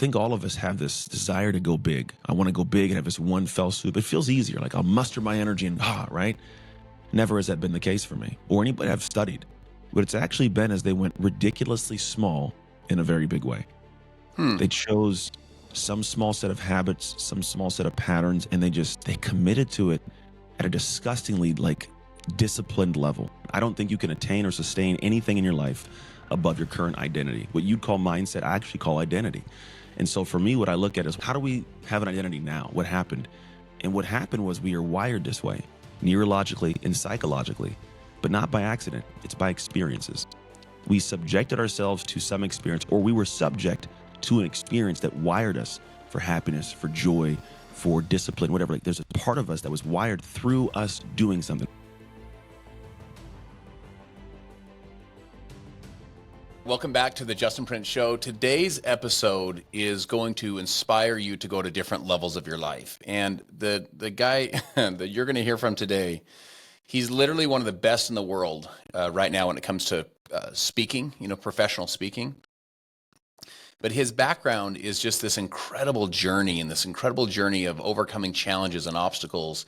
think all of us have this desire to go big. I want to go big and have this one fell swoop. It feels easier. Like I'll muster my energy and right? Never has that been the case for me or anybody I've studied. But it's actually been as they went ridiculously small in a very big way. They chose some small set of habits, some small set of patterns, and they committed to it at a disgustingly disciplined level. I don't think you can attain or sustain anything in your life above your current identity. What you'd call mindset, I actually call identity. And so for me, what I look at is how do we have an identity now? What happened? And what happened was we are wired this way, neurologically and psychologically, but not by accident. It's by experiences. We subjected ourselves to some experience, or we were subject to an experience that wired us for happiness, for joy, for discipline, whatever. There's a part of us that was wired through us doing something. Welcome back to the Justin Prince Show. Today's episode is going to inspire you to go to different levels of your life. And the guy that you're going to hear from today, he's literally one of the best in the world right now when it comes to speaking, professional speaking. But his background is just this incredible journey of overcoming challenges and obstacles.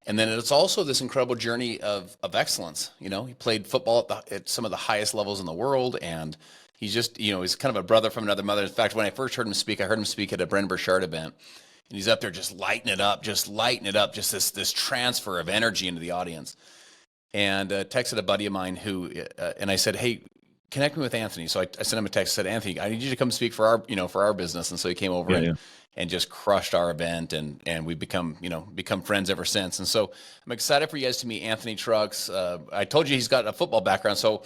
And then it's also this incredible journey of excellence. He played football at some of the highest levels in the world. And he's just, he's kind of a brother from another mother. In fact, when I first heard him speak, I heard him speak at a Brendan Burchard event. And he's up there just lighting it up, just this transfer of energy into the audience. And texted a buddy of mine and I said, hey, connect me with Anthony. So I sent him a text, said, Anthony, I need you to come speak for our business. And so he came over and just crushed our event, and we've become friends ever since. And so I'm excited for you guys to meet Anthony Trucks. I told you he's got a football background. So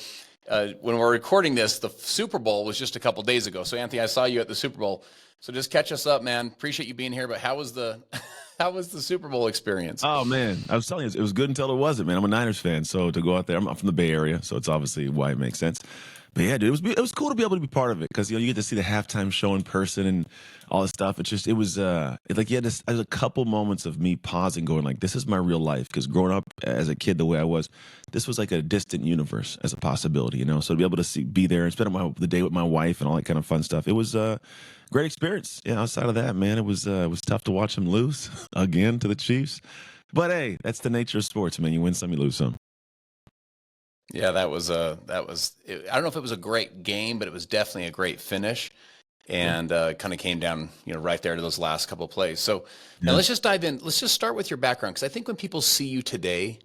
when we're recording this, the Super Bowl was just a couple days ago. So Anthony, I saw you at the Super Bowl. So just catch us up, man. Appreciate you being here. But how was the Super Bowl experience? Oh man, I was telling you, it was good until it wasn't, man. I'm a Niners fan, so to go out there, I'm from the Bay Area, so it's obviously why it makes sense. But yeah, dude, it was cool to be able to be part of it because you get to see the halftime show in person and all this stuff. There's a couple moments of me pausing, going like, "This is my real life." Because growing up as a kid the way I was, this was like a distant universe as a possibility, So to be able to be there and spend the day with my wife and all that kind of fun stuff, it was a great experience. Yeah, outside of that, man, it was tough to watch them lose again to the Chiefs. But hey, that's the nature of sports, man. You win some, you lose some. Yeah, I don't know if it was a great game, but it was definitely a great finish, and kind of came down, right there to those last couple of plays. So now let's just dive in. Let's just start with your background, because I think when people see you today,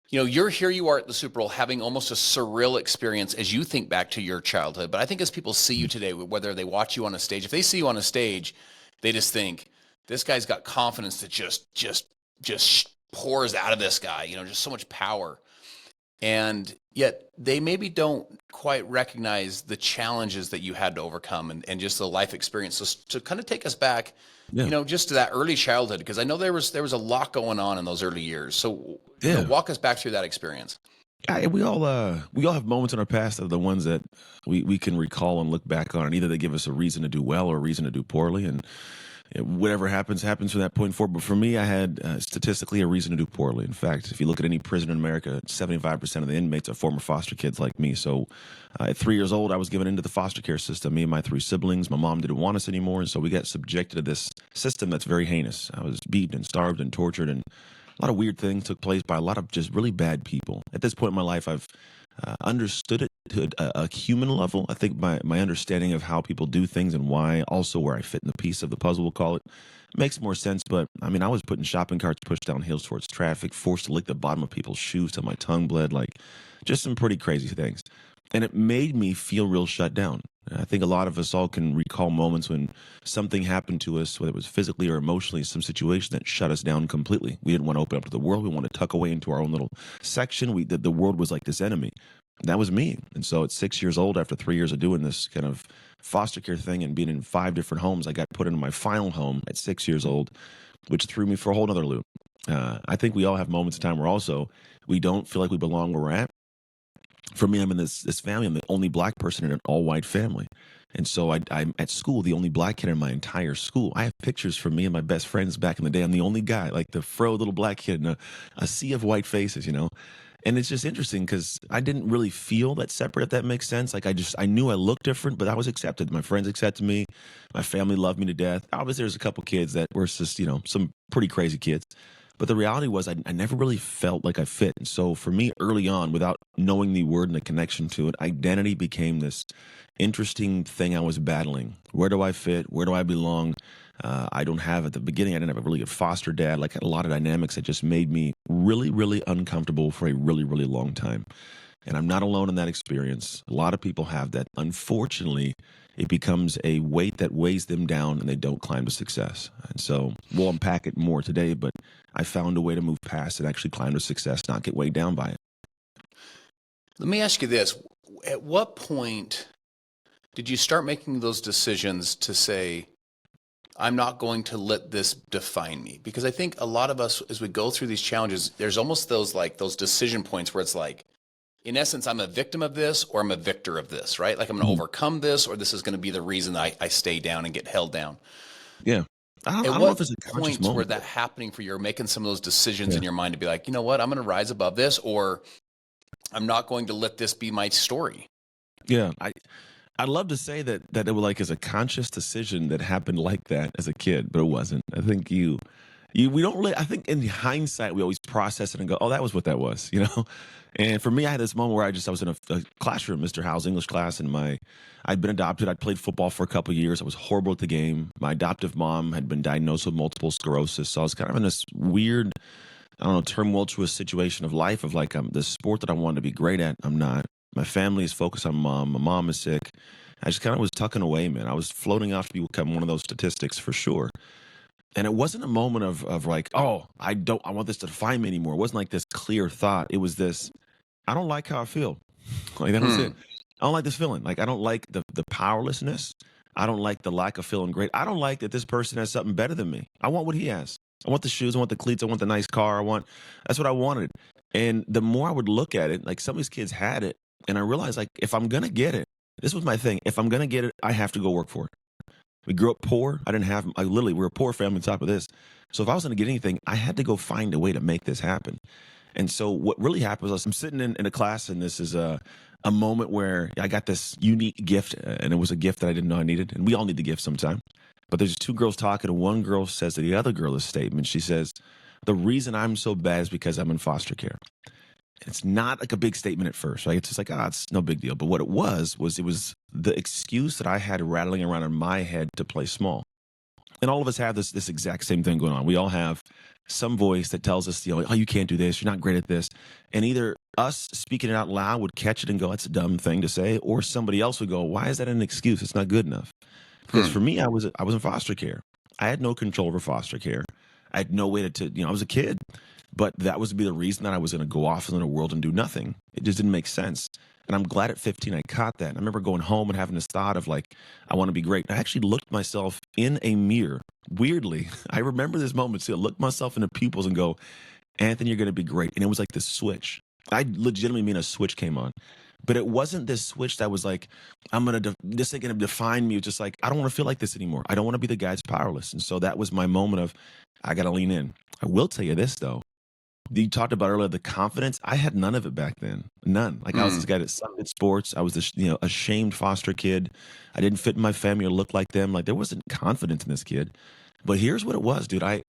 you are at the Super Bowl having almost a surreal experience as you think back to your childhood. But I think as people see you today, whether they watch you on a stage, if they see you on a stage, they just think this guy's got confidence that just pours out of this guy, just so much power. And yet they maybe don't quite recognize the challenges that you had to overcome and just the life experience. So to kind of take us back, just to that early childhood, because I know there was a lot going on in those early years. So walk us back through that experience. Yeah, we all have moments in our past that are the ones that we can recall and look back on, and either they give us a reason to do well or a reason to do poorly, and whatever happens from that point forward. But for me, I had statistically a reason to do poorly. In fact, if you look at any prison in America, 75% of the inmates are former foster kids like me. So at 3 years old, I was given into the foster care system. Me and my 3 siblings, my mom didn't want us anymore. And so we got subjected to this system that's very heinous. I was beaten and starved and tortured, and a lot of weird things took place by a lot of just really bad people. At this point in my life, I've understood it to a human level. I think my understanding of how people do things and why, also where I fit in the piece of the puzzle, we'll call it, makes more sense. But I mean, I was put in shopping carts, pushed down hills towards traffic, forced to lick the bottom of people's shoes till my tongue bled, just some pretty crazy things. And it made me feel real shut down. I think a lot of us all can recall moments when something happened to us, whether it was physically or emotionally, some situation that shut us down completely. We didn't want to open up to the world. We wanted to tuck away into our own little section. The world was like this enemy. That was me. And so at 6 years old, after 3 years of doing this kind of foster care thing and being in 5 different homes, I got put into my final home at 6 years old, which threw me for a whole other loop. I think we all have moments in time where we don't feel like we belong where we're at. For me, I'm in this family. I'm the only black person in an all-white family. And so I'm at school, the only black kid in my entire school. I have pictures from me and my best friends back in the day. I'm the only guy, like the fro little black kid in a sea of white faces, And it's just interesting because I didn't really feel that separate, if that makes sense. Like I knew I looked different, but I was accepted. My friends accepted me. My family loved me to death. Obviously, there's a couple kids that were just, some pretty crazy kids. But the reality was I never really felt like I fit. And so for me, early on, without knowing the word and the connection to it, identity became this interesting thing I was battling. Where do I fit? Where do I belong? I don't have, at the beginning, I didn't have a really good foster dad. Like, a lot of dynamics that just made me really, really uncomfortable for a really, really long time. And I'm not alone in that experience. A lot of people have that. Unfortunately, it becomes a weight that weighs them down and they don't climb to success. And so we'll unpack it more today, but I found a way to move past it, actually climb to success, not get weighed down by it. Let me ask you this. At what point did you start making those decisions to say, I'm not going to let this define me? Because I think a lot of us, as we go through these challenges, there's almost those decision points where it's like, in essence, I'm a victim of this or I'm a victor of this, right? Like, I'm going to overcome this, or this is going to be the reason I stay down and get held down. Yeah. I don't know if it's a conscious points moment. were that happening for you, or making some of those decisions in your mind to be like, you know what, I'm going to rise above this, or I'm not going to let this be my story? Yeah. I'd love to say that it was like as a conscious decision that happened like that as a kid, but it wasn't. I think we don't really, I think in hindsight, we always process it and go, oh, that was what that was, And for me, I had this moment where I was in a classroom, Mr. Howe's English class, and I'd been adopted. I'd played football for a couple of years. I was horrible at the game. My adoptive mom had been diagnosed with multiple sclerosis. So I was kind of in this weird, I don't know, tumultuous situation of life of like, the sport that I wanted to be great at, I'm not. My family is focused on mom. My mom is sick. I just kind of was tucking away, man. I was floating off to become one of those statistics for sure. And it wasn't a moment of like, oh, I want this to define me anymore. It wasn't like this clear thought. It was this, I don't like how I feel. Like, that was it. I don't like this feeling. Like, I don't like the powerlessness. I don't like the lack of feeling great. I don't like that this person has something better than me. I want what he has. I want the shoes. I want the cleats. I want the nice car. That's what I wanted. And the more I would look at it, like, some of these kids had it. And I realized, like, if I'm going to get it, this was my thing. If I'm going to get it, I have to go work for it. We grew up poor. We were a poor family on top of this. So if I was going to get anything, I had to go find a way to make this happen. And so what really happened was I'm sitting in a class, and this is a moment where I got this unique gift, and it was a gift that I didn't know I needed. And we all need the gift sometime. But there's two girls talking, and one girl says to the other girl a statement. She says, the reason I'm so bad is because I'm in foster care. It's not like a big statement at first, right? It's just like, it's no big deal. But what it was the excuse that I had rattling around in my head to play small. And all of us have this exact same thing going on. We all have some voice that tells us, oh, you can't do this. You're not great at this. And either us speaking it out loud would catch it and go, that's a dumb thing to say. Or somebody else would go, why is that an excuse? It's not good enough. Because for me, I was in foster care. I had no control over foster care. I had no way to I was a kid. But that was to be the reason that I was going to go off in the world and do nothing. It just didn't make sense. And I'm glad at 15 I caught that. And I remember going home and having this thought of like, I want to be great. I actually looked myself in a mirror. Weirdly, I remember this moment too. I looked myself in the pupils and go, Anthony, you're going to be great. And it was like this switch. I legitimately mean a switch came on. But it wasn't this switch that was like, this ain't going to define me. It's just like, I don't want to feel like this anymore. I don't want to be the guy that's powerless. And so that was my moment of, I got to lean in. I will tell you this though. You talked about earlier the confidence. I had none of it back then. None. Like, I was this guy that sucked at sports. I was this, ashamed foster kid. I didn't fit in my family or look like them. Like, there wasn't confidence in this kid. But here's what it was, dude. I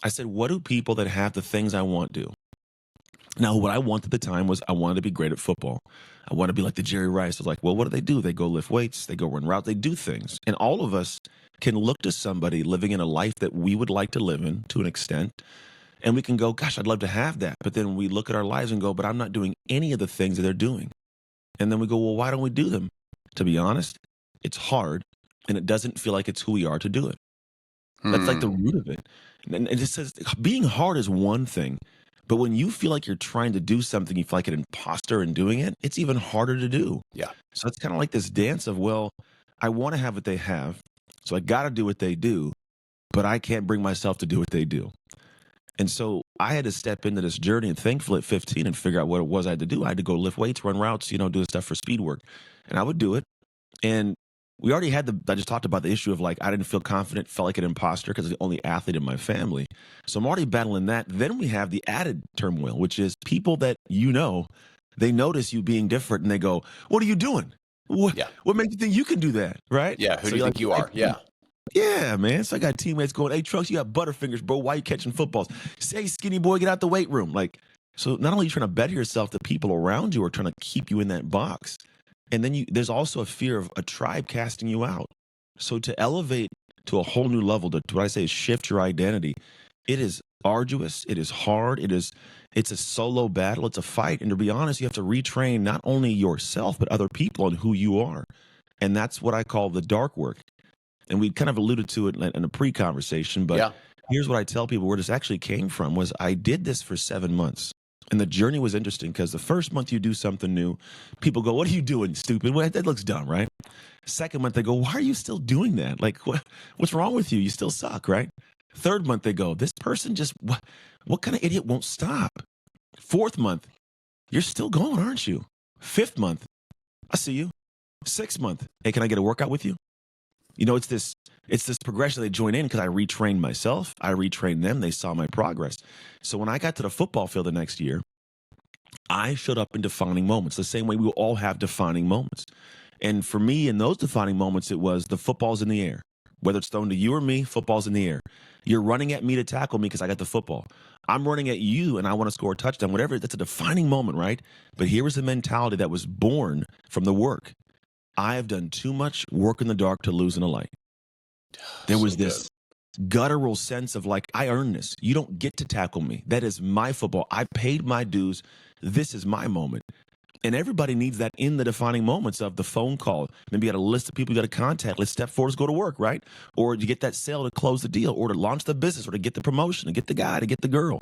said, what do people that have the things I want do? Now, what I wanted at the time was I wanted to be great at football. I wanted to be like the Jerry Rice. I was like, well, what do? They go lift weights. They go run routes. They do things. And all of us can look to somebody living in a life that we would like to live in to an extent. And we can go, gosh, I'd love to have that. But then we look at our lives and go, but I'm not doing any of the things that they're doing. And then we go, well, why don't we do them? To be honest, it's hard, and it doesn't feel like it's who we are to do it. That's like the root of it. And it says being hard is one thing, but when you feel like you're trying to do something, you feel like an imposter in doing it, it's even harder to do. Yeah. So it's kind of like this dance of, well, I want to have what they have, so I got to do what they do, but I can't bring myself to do what they do. And so I had to step into this journey, and thankfully at 15 and figure out what it was I had to do. I had to go lift weights, run routes, do the stuff for speed work. And I would do it. And we already had I just talked about the issue of like, I didn't feel confident, felt like an imposter because I was the only athlete in my family. So I'm already battling that. Then we have the added turmoil, which is people that, they notice you being different and they go, what are you doing? What makes you think you can do that? Right. Yeah. Who So do you think you are? Yeah. Yeah, man. So I got teammates going, hey, Trunks, you got butterfingers, bro. Why you catching footballs? Say, skinny boy, get out the weight room. Like, so not only are you trying to better yourself, the people around you are trying to keep you in that box. And then there's also a fear of a tribe casting you out. So to elevate to a whole new level, to what I say is shift your identity, it is arduous. It is hard. It's a solo battle. It's a fight. And to be honest, you have to retrain not only yourself, but other people on who you are. And that's what I call the dark work. And we kind of alluded to it in a pre-conversation, but here's what I tell people where this actually came from was I did this for 7 months. And the journey was interesting because the first month you do something new, people go, what are you doing, stupid? Well, that looks dumb, right? Second month, they go, why are you still doing that? Like, what's wrong with you? You still suck, right? Third month, they go, this person just, what kind of idiot won't stop? Fourth month, you're still going, aren't you? Fifth month, I see you. Sixth month, hey, can I get a workout with you? It's this progression they join in because I retrained myself. I retrained them. They saw my progress. So when I got to the football field the next year, I showed up in defining moments, the same way we will all have defining moments. And for me, in those defining moments, it was the football's in the air. Whether it's thrown to you or me, football's in the air. You're running at me to tackle me because I got the football. I'm running at you and I want to score a touchdown, whatever. That's a defining moment, right? But here was the mentality that was born from the work. I have done too much work in the dark to lose in the light. There was this guttural sense of like, I earned this. You don't get to tackle me. That is my football. I paid my dues. This is my moment. And everybody needs that in the defining moments of the phone call. Maybe you got a list of people you got to contact. Let's step forward, let's go to work, right? Or to get that sale to close the deal, or to launch the business, or to get the promotion, to get the guy, to get the girl.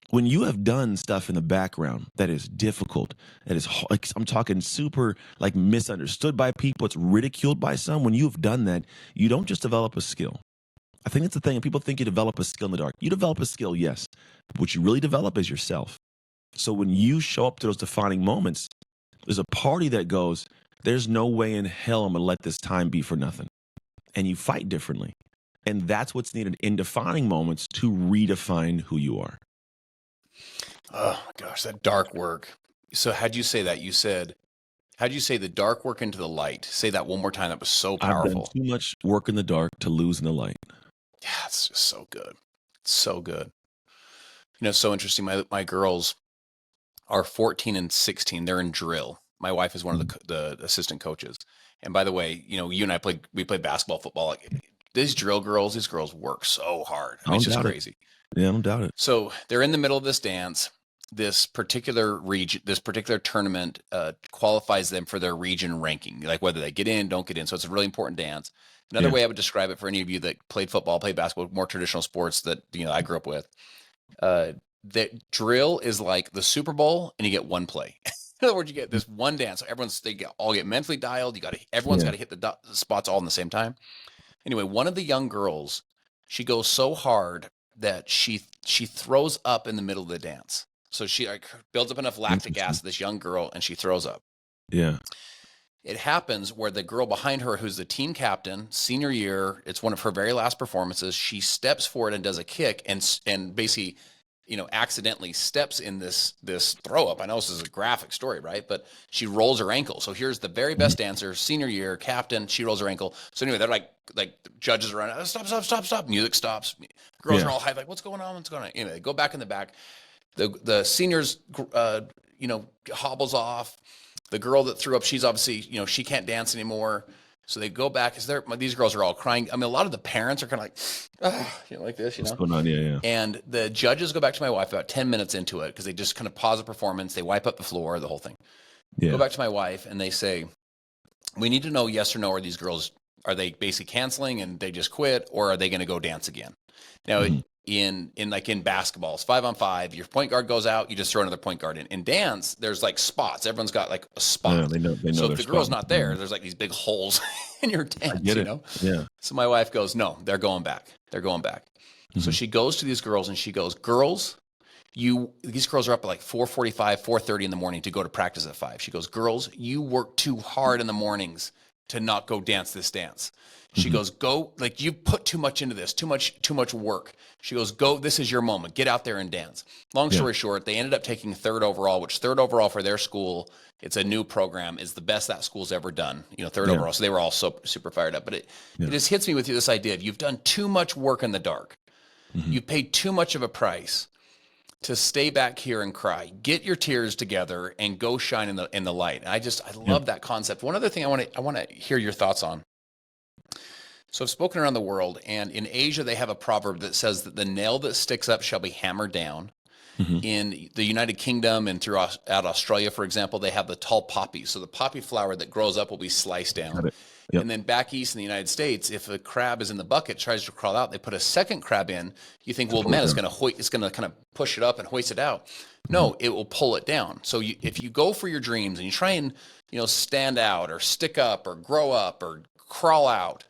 When you have done stuff in the background that is difficult, that is, like, I'm talking super like misunderstood by people, it's ridiculed by some. When you've done that, you don't just develop a skill. I think it's the thing, and people think you develop a skill in the dark. You develop a skill, yes. But what you really develop is yourself. So when you show up to those defining moments, there's a party that goes, there's no way in hell I'm going to let this time be for nothing. And you fight differently. And that's what's needed in defining moments to redefine who you are. Oh my gosh, that dark work. So how'd you say that? How'd you say the dark work into the light? Say that one more time. That was so powerful. I've done too much work in the dark to lose in the light. Yeah, it's just so good. It's so good. It's so interesting. My girls are 14 and 16. They're in drill. My wife is one of the assistant coaches. And by the way, you and I we played basketball, football. Like, these girls work so hard. I mean, it's just crazy. Yeah, I don't doubt it. So they're in the middle of this dance. This particular region, this particular tournament qualifies them for their region ranking, like whether they get in, don't get in. So it's a really important dance. Another way I would describe it for any of you that played football, played basketball, more traditional sports that I grew up with, that drill is like the Super Bowl, and you get one play. In other words, you get this one dance. So they all get mentally dialed. Everyone's got to hit the spots all in the same time. Anyway, one of the young girls, she goes so hard that she throws up in the middle of the dance. So she builds up enough lactic acid, this young girl, and she throws up. Yeah. It happens where the girl behind her, who's the team captain, senior year, it's one of her very last performances. She steps forward and does a kick and basically, accidentally steps in this throw up. I know this is a graphic story, right? But she rolls her ankle. So here's the very best dancer, senior year, captain. She rolls her ankle. So anyway, they're like judges around. Stop. Music stops. Girls are all high, like, what's going on? Anyway, they go back in the back. The seniors, hobbles off. The girl that threw up, she's obviously, she can't dance anymore. So they go back. These girls are all crying. I mean, a lot of the parents are kind of like, like this, What's going on? Yeah. And the judges go back to my wife about 10 minutes into it because they just kind of pause the performance. They wipe up the floor, the whole thing. Yeah. Go back to my wife and they say, we need to know yes or no. Are these girls, are they basically canceling and they just quit, or are they going to go dance again? Now, in basketball, it's 5-on-5. Your point guard goes out, you just throw another point guard in. In dance, there's like spots. Everyone's got like a spot. Yeah, they know so if the girl's not there, there's like these big holes in your dance, Yeah. So my wife goes, no, they're going back. So she goes to these girls and she goes, girls, these girls are up at like 4:45, 4:30 in the morning to go to practice at 5. She goes, girls, you work too hard in the mornings to not go dance this dance. She goes, go, like you put too much into this, too much work. She goes, go, this is your moment. Get out there and dance. Long story short, they ended up taking third overall, which third overall for their school, it's a new program, is the best that school's ever done, third overall. So they were all super fired up. But it just hits me with this idea of you've done too much work in the dark. You've paid too much of a price to stay back here and cry. Get your tears together and go shine in the light. And I love that concept. One other thing I want to hear your thoughts on. So I've spoken around the world, and in Asia, they have a proverb that says that the nail that sticks up shall be hammered down. In the United Kingdom and throughout Australia, for example, they have the tall poppy. So the poppy flower that grows up will be sliced down. And then back east in the United States, if a crab is in the bucket, tries to crawl out, they put a second crab in. You think, well, man, it's going to kind of push it up and hoist it out. No, it will pull it down. So if you go for your dreams and you try and, stand out or stick up or grow up or crawl out,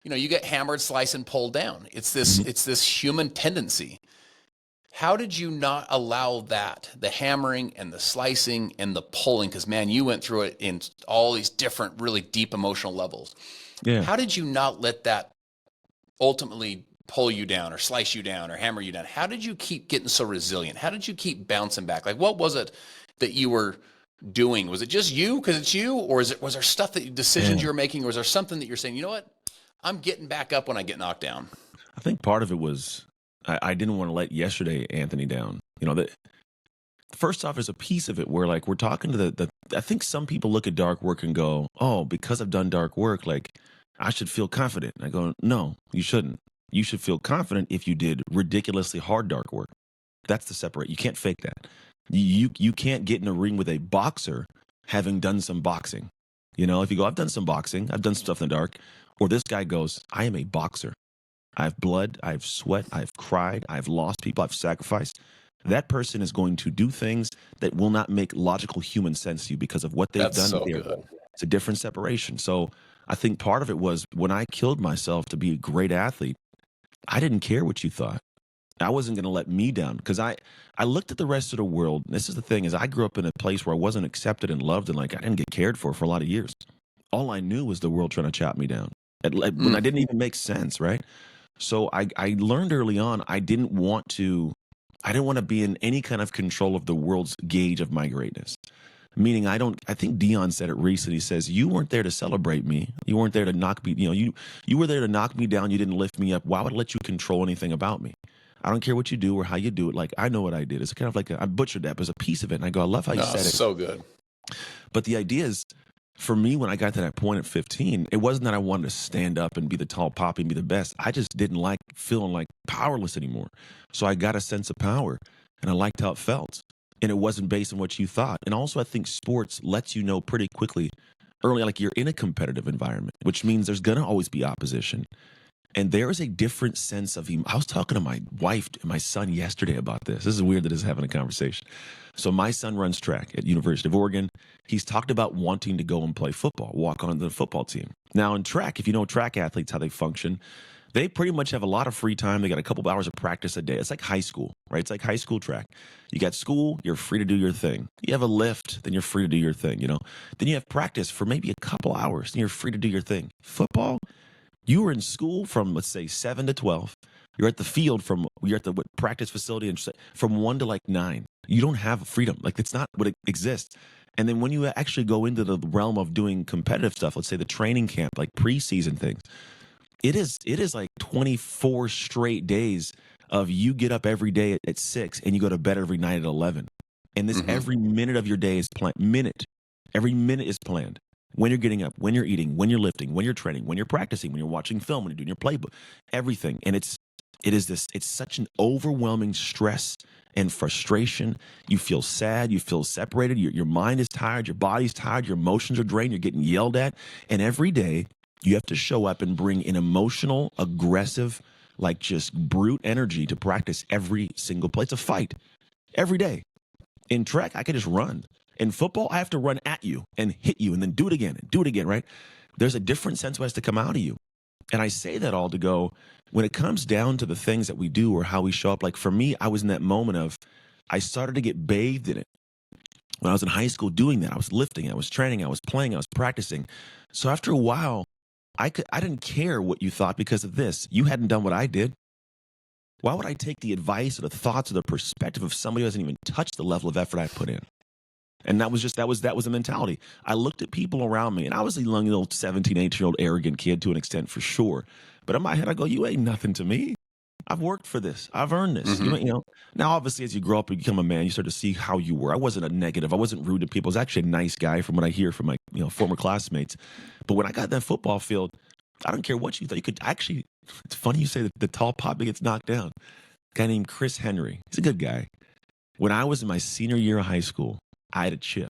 you get hammered, sliced, and pulled down. It's this human tendency. How did you not allow that, the hammering and the slicing and the pulling? Because, man, you went through it in all these different, really deep emotional levels. Yeah. How did you not let that ultimately pull you down or slice you down or hammer you down? How did you keep getting so resilient? How did you keep bouncing back? Like, what was it that you were doing? Was it just you because it's you? Or was there stuff decisions you were making? Or was there something that you're saying, you know what? I'm getting back up when I get knocked down. I think part of it was I didn't want to let yesterday Anthony down. That first off, there's a piece of it where like we're talking to I think some people look at dark work and go, oh, because I've done dark work, like I should feel confident. And I go, no, you shouldn't. You should feel confident if you did ridiculously hard dark work. That's the separate. You can't fake that. You can't get in a ring with a boxer having done some boxing. If you go, I've done some boxing, I've done stuff in the dark. Or this guy goes, I am a boxer. I have blood, I have sweat, I've cried, I've lost people, I've sacrificed. That person is going to do things that will not make logical human sense to you because of what they've done. So good. It's a different separation. So I think part of it was when I killed myself to be a great athlete, I didn't care what you thought. I wasn't going to let me down because I looked at the rest of the world. This is the thing is I grew up in a place where I wasn't accepted and loved and like I didn't get cared for a lot of years. All I knew was the world trying to chop me down. When I didn't even make sense, right? So I learned early on I didn't want to be in any kind of control of the world's gauge of my greatness. Meaning I think Dion said it recently. He says, you weren't there to celebrate me. You weren't there to knock me, you were there to knock me down. You didn't lift me up. Why would I let you control anything about me? I don't care what you do or how you do it. Like, I know what I did. It's kind of like I butchered that, but it's a piece of it. And I go, I love how you said it. So good. But the idea is, for me, when I got to that point at 15, it wasn't that I wanted to stand up and be the tall poppy and be the best. I just didn't like feeling like powerless anymore. So I got a sense of power, and I liked how it felt. And it wasn't based on what you thought. And also, I think sports lets you know pretty quickly, early, like you're in a competitive environment, which means there's going to always be opposition. And there is a different sense of I was talking to my wife and my son yesterday about this. This is weird that this is having a conversation. So my son runs track at University of Oregon. He's talked about wanting to go and play football, walk on the football team. Now in track, if you know track athletes, how they function, they pretty much have a lot of free time. They got a couple of hours of practice a day. It's like high school, right? It's like high school track. You got school, you're free to do your thing. You have a lift, then you're free to do your thing, Then you have practice for maybe a couple hours, then you're free to do your thing. Football, you were in school from, let's say, 7 to 12. You're at the field you're at the practice facility and from 1 to like 9. You don't have freedom. Like, it's not what exists. And then when you actually go into the realm of doing competitive stuff, let's say the training camp, like preseason things, it is like 24 straight days of you get up every day at 6 and you go to bed every night at 11. And this every minute of your day is planned. Every minute is planned. When you're getting up, when you're eating, when you're lifting, when you're training, when you're practicing, when you're watching film, when you're doing your playbook, everything. And it's such an overwhelming stress and frustration. You feel sad, you feel separated, your mind is tired, your body's tired, your emotions are drained, you're getting yelled at. And every day you have to show up and bring an emotional, aggressive, like just brute energy to practice every single play. It's a fight every day. In track, I could just run. In football, I have to run at you and hit you and then do it again, right? There's a different sense what has to come out of you. And I say that all to go, when it comes down to the things that we do or how we show up, like for me, I was in that moment of, I started to get bathed in it. when I was in high school doing that. I was lifting, I was training, I was playing, I was practicing. So after a while, I didn't care what you thought because of this. You hadn't done what I did. Why would I take the advice or the thoughts or the perspective of somebody who hasn't even touched the level of effort I put in? And that was the mentality. I looked at people around me, and I was a young little 17, 18-year-old arrogant kid to an extent for sure. But in my head, I go, you ain't nothing to me. I've worked for this. I've earned this. Mm-hmm. Now obviously as you grow up and become a man, you start to see how you were. I wasn't a negative. I wasn't rude to people. I was actually a nice guy from what I hear from my, former classmates. But when I got in that football field, I don't care what you thought. You could actually, it's funny you say that the tall poppy gets knocked down. A guy named Chris Henry. He's a good guy. When I was in my senior year of high school, I had a chip.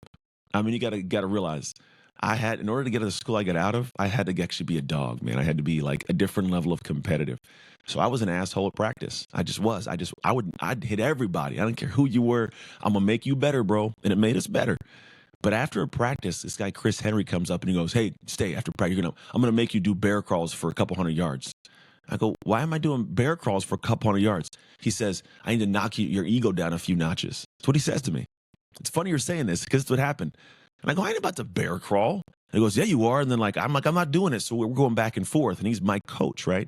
I mean, you gotta realize, in order to get to the school I got out of, I had to actually be a dog, man. I had to be like a different level of competitive. So I was an asshole at practice. I just was. I'd hit everybody. I don't care who you were. I'm gonna make you better, bro. And it made us better. But after a practice, this guy Chris Henry comes up and he goes, "Hey, stay after practice. I'm gonna make you do bear crawls for a couple hundred yards." I go, "Why am I doing bear crawls for a couple hundred yards?" He says, "I need to knock your ego down a few notches." That's what he says to me. It's funny you're saying this because it's what happened. And I go, "I ain't about to bear crawl." And he goes, "Yeah, you are." And then I'm not doing it. So we're going back and forth. And he's my coach, right?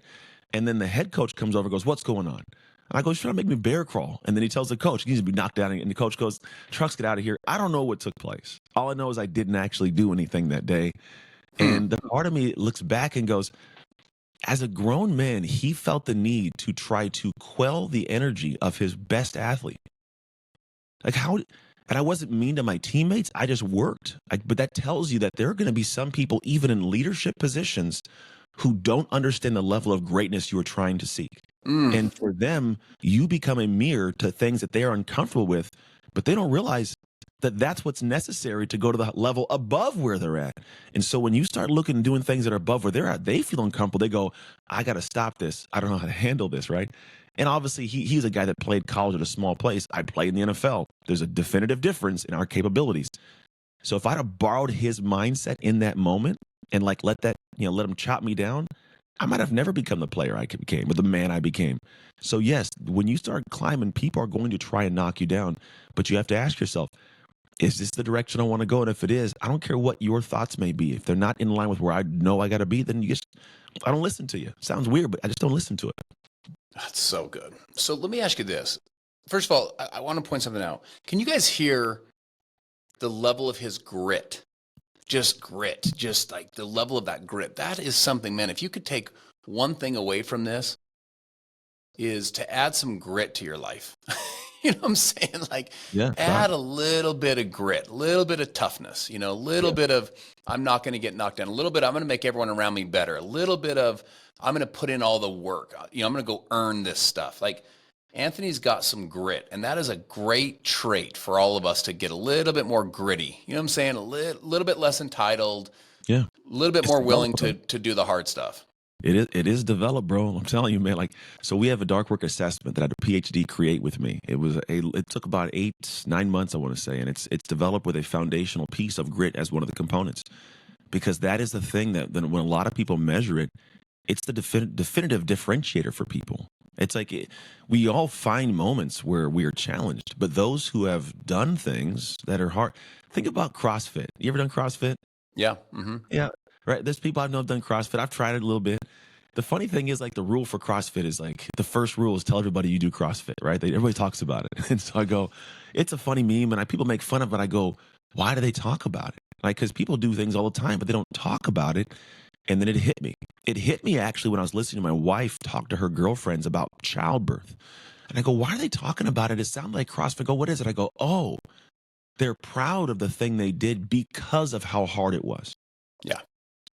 And then the head coach comes over and goes, "What's going on?" And I go, "He's trying to make me bear crawl." And then he tells the coach, he needs to be knocked down. And the coach goes, "Trucks, get out of here." I don't know what took place. All I know is I didn't actually do anything that day. And the part of me looks back and goes, as a grown man, he felt the need to try to quell the energy of his best athlete. Like how, and I wasn't mean to my teammates. I just worked. But that tells you that there are going to be some people, even in leadership positions, who don't understand the level of greatness you are trying to seek. And for them, you become a mirror to things that they are uncomfortable with, but they don't realize that that's what's necessary to go to the level above where they're at. And so when you start looking and doing things that are above where they're at, they feel uncomfortable. They go, "I got to stop this. I don't know how to handle this," right? And obviously, he's a guy that played college at a small place. I played in the NFL. There's a definitive difference in our capabilities. So if I'd have borrowed his mindset in that moment and let him chop me down, I might have never become the player I became or the man I became. So yes, when you start climbing, people are going to try and knock you down, but you have to ask yourself, is this the direction I want to go? And if it is, I don't care what your thoughts may be. If they're not in line with where I know I got to be, then I don't listen to you. Sounds weird, but I just don't listen to it. That's so good. So let me ask you this. First of all, I want to point something out. Can you guys hear the level of his grit? Just grit, just like the level of that grit. That is something, man. If you could take one thing away from this, is to add some grit to your life. You know what I'm saying? Add a little bit of grit, a little bit of toughness, a little bit of, I'm not going to get knocked down, a little bit, I'm going to make everyone around me better, a little bit of, I'm going to put in all the work, I'm going to go earn this stuff. Like Anthony's got some grit, and that is a great trait for all of us to get a little bit more gritty. You know what I'm saying? A little bit less entitled, a little bit more willing to do the hard stuff. It is developed, bro. I'm telling you, man. So we have a dark work assessment that I had a PhD create with me. It took about 8-9 months, I want to say, and it's developed with a foundational piece of grit as one of the components, because that is the thing that when a lot of people measure it, it's the definitive differentiator for people. It's we all find moments where we are challenged, but those who have done things that are hard. Think about CrossFit. You ever done CrossFit? Yeah. Mm-hmm. Yeah. Right. There's people I know have done CrossFit. I've tried it a little bit. The funny thing is, the rule for CrossFit is the first rule is tell everybody you do CrossFit, right? Everybody talks about it. And so I go, it's a funny meme, and people make fun of it. I go, why do they talk about it? Because people do things all the time, but they don't talk about it. And then it hit me. It hit me actually when I was listening to my wife talk to her girlfriends about childbirth. And I go, why are they talking about it? It sounds like CrossFit. I go, what is it? I go, oh, they're proud of the thing they did because of how hard it was. Yeah.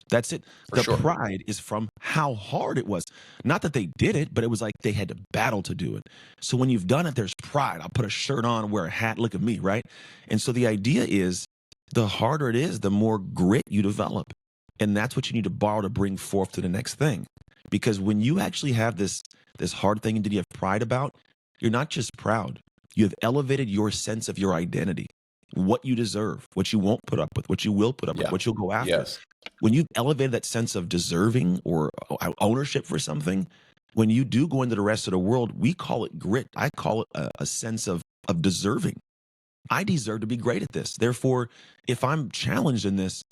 That's it. The pride is from how hard it was. Not that they did it, but it was like they had to battle to do it. So when you've done it, there's pride. I'll put a shirt on, wear a hat, look at me, right? And so the idea is the harder it is, the more grit you develop. And that's what you need to borrow to bring forth to the next thing. Because when you actually have this hard thing that you have pride about, you're not just proud. You have elevated your sense of your identity, what you deserve, what you won't put up with, what you will put up with, what you'll go after. Yes. When you've elevated that sense of deserving or ownership for something, when you do go into the rest of the world, we call it grit. I call it a sense of deserving. I deserve to be great at this. Therefore, if I'm challenged in this,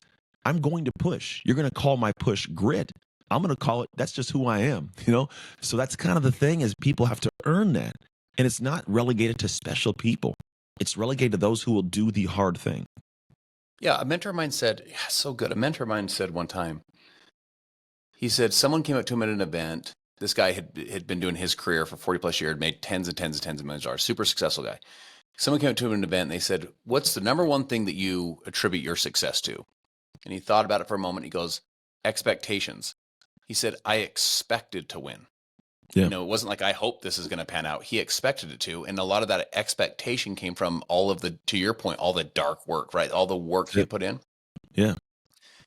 I'm going to push. You're going to call my push grit. I'm going to call it, that's just who I am, you know? So that's kind of the thing, is people have to earn that. And it's not relegated to special people. It's relegated to those who will do the hard thing. Yeah, a mentor of mine said, yeah, so good. A mentor of mine said one time, he said someone came up to him at an event. This guy had been doing his career for 40 plus years, made tens of millions of dollars, super successful guy. Someone came up to him at an event and they said, what's the number one thing that you attribute your success to? And he thought about it for a moment. He goes, expectations. He said, I expected to win. Yeah. You know, it wasn't like, I hope this is going to pan out. He expected it to. And a lot of that expectation came from all of the, to your point, all the dark work, right? All the work he put in. Yeah.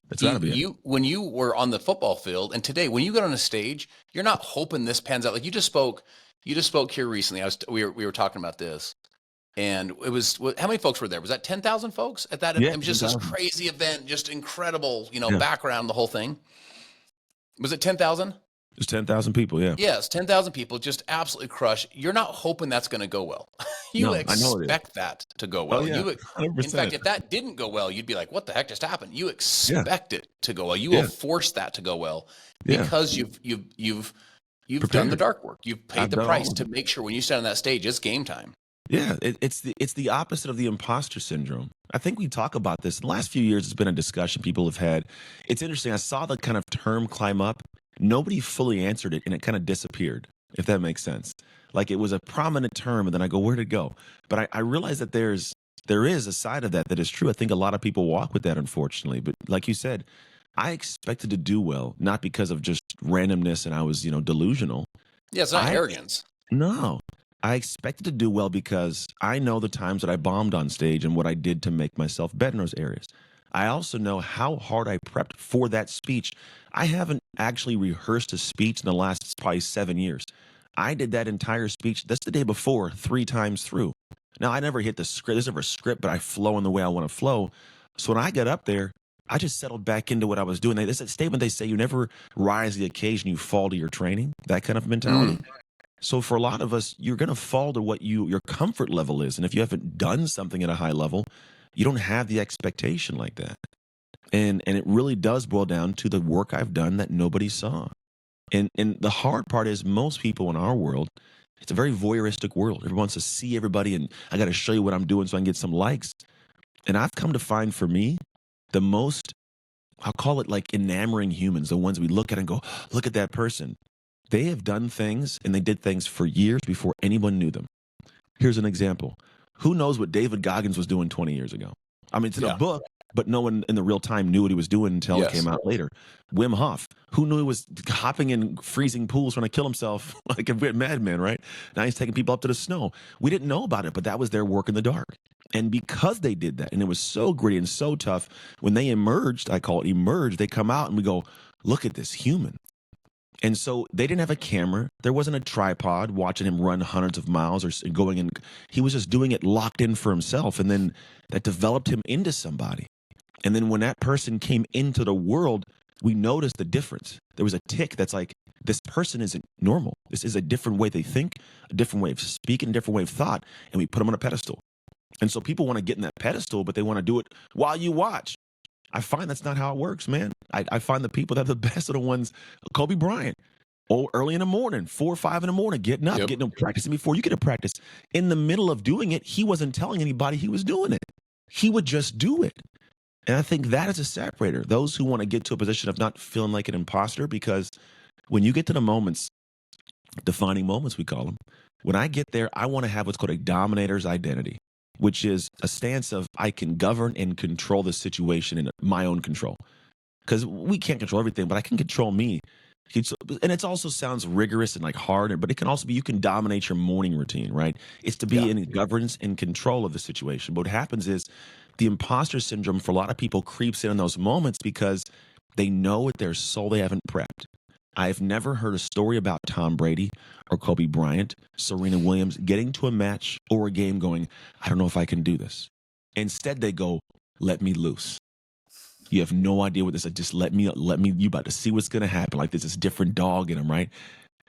That's gotta be it. When you were on the football field, and today, when you get on a stage, you're not hoping this pans out. Like you just spoke here recently. We were talking about this. And it was, how many folks were there? Was that 10,000 folks at that? Yeah, It was just 10,000. this crazy event, just incredible, Yeah. background, the whole thing. Was it 10,000? There's 10,000 people, yeah. Yes, 10,000 people just absolutely crush. You're not hoping that's going to go well. You No, I know it is. expect that to go well. Oh, yeah, In 100%. fact, if that didn't go well, you'd be like, what the heck just happened? You expect it to go well. You will force that to go well Yeah. because you've done Prepared. the dark work. You've paid I've the done all price of to make sure when you stand on that stage, it's game time. Yeah, it's the opposite of the imposter syndrome. I think we talk about this. In the last few years, it's been a discussion people have had. It's interesting. I saw the kind of term climb up. Nobody fully answered it, and it kind of disappeared, if that makes sense. Like it was a prominent term, and then I go, where'd it go? But I realize that there is a side of that is true. I think a lot of people walk with that, unfortunately. But like you said, I expected to do well, not because of just randomness and I was, delusional. Yeah, it's not arrogance. No, I expected to do well because I know the times that I bombed on stage and what I did to make myself better in those areas. I also know how hard I prepped for that speech. I haven't actually rehearsed a speech in the last probably 7 years. I did that entire speech, that's the day before, 3 times through. Now, I never hit the script. There's never a script, but I flow in the way I want to flow. So when I got up there, I just settled back into what I was doing. There's a statement they say, you never rise to the occasion, you fall to your training, that kind of mentality. So for a lot of us, you're going to fall to what your comfort level is. And if you haven't done something at a high level, you don't have the expectation like that. And it really does boil down to the work I've done that nobody saw. And the hard part is most people in our world, it's a very voyeuristic world. Everyone wants to see everybody, and I got to show you what I'm doing so I can get some likes. And I've come to find for me, the most, I'll call it like enamoring humans, the ones we look at and go, look at that person. They have done things and they did things for years before anyone knew them. Here's an example. Who knows what David Goggins was doing 20 years ago? I mean, it's in a book, but no one in the real time knew what he was doing until it came out later. Wim Hof, who knew he was hopping in freezing pools trying to kill himself like a madman, right? Now he's taking people up to the snow. We didn't know about it, but that was their work in the dark. And because they did that, and it was so gritty and so tough, when they emerged, I call it emerged, they come out and we go, look at this human. And so they didn't have a camera. There wasn't a tripod watching him run hundreds of miles or going in. He was just doing it locked in for himself. And then that developed him into somebody. And then when that person came into the world, we noticed the difference. There was a tick that's like, this person isn't normal. This is a different way they think, a different way of speaking, a different way of thought. And we put them on a pedestal. And so people want to get in that pedestal, but they want to do it while you watch. I find that's not how it works, man. I find the people that are the best are the ones, Kobe Bryant, early in the morning, 4 or 5 in the morning, getting up, getting up, practicing before you get to practice. In the middle of doing it, he wasn't telling anybody he was doing it. He would just do it. And I think that is a separator. Those who want to get to a position of not feeling like an imposter, because when you get to the moments, defining moments, we call them, when I get there, I want to have what's called a dominator's identity, which is a stance of I can govern and control the situation in my own control. Because we can't control everything, but I can control me. And it also sounds rigorous and like hard, but it can also be you can dominate your morning routine, right? It's to be in governance and control of the situation. But what happens is the imposter syndrome for a lot of people creeps in those moments because they know with their soul they haven't prepped. I've never heard a story about Tom Brady or Kobe Bryant, Serena Williams getting to a match or a game going, I don't know if I can do this. Instead, they go, let me loose. You have no idea what this is. Just let me, you about to see what's going to happen. Like there's this different dog in them, right?